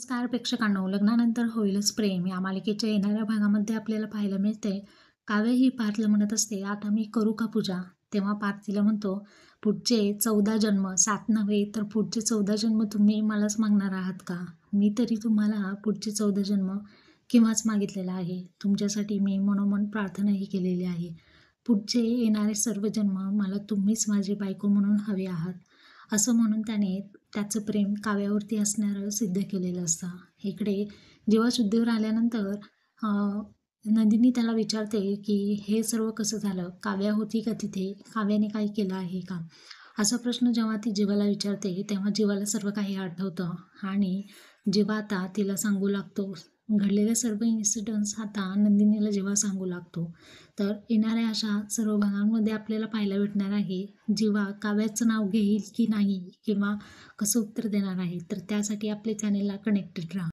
नमस्कार प्रेक्षकांनो, लग्नानंतर होईलच प्रेम या मालिकेच्या येणाऱ्या भागामध्ये आपल्याला पाहायला मिळते. काव्य ही पार्थला म्हणत असते, आता मी करू का पूजा? तेव्हा पार्थ तिला म्हणतो, पुढचे 14 जन्म, 7 नव्हे तर पुढचे 14 जन्म तुम्ही मलाच मागणार आहात का? मी तरी तुम्हाला पुढचे 14 जन्म केव्हाच मागितलेला आहे. तुमच्यासाठी मी मनोमन प्रार्थनाही केलेली आहे. पुढचे येणारे सर्व जन्म मला तुम्हीच माझी बायको म्हणून हवे आहात. असं म्हणून त्याने त्याचं प्रेम काव्यावरती असणारं सिद्ध केलेलं असतं. इकडे जेव्हा शुद्धीवर आल्यानंतर नंदिनी त्याला विचारते की हे सर्व कसं झालं? काव्या होती का तिथे? काव्याने काही केलं आहे का? असा प्रश्न जेव्हा ती जीवाला विचारते तेव्हा जीवाला सर्व काही आठवतं आणि जीवा आता तिला सांगू लागतो. घडलेले सर्व इन्सिडन्ट्स आता नंदिनीला जेव्हा सांगू लागतो, तर येणाऱ्या अशा सर्व भागांमध्ये आपल्याला पाहायला भेटणार आहे जीवा काव्याचं नाव घेईल की नाही किंवा कसं उत्तर देणार आहे. तर त्यासाठी आपल्या चॅनेलला कनेक्टेड राहा.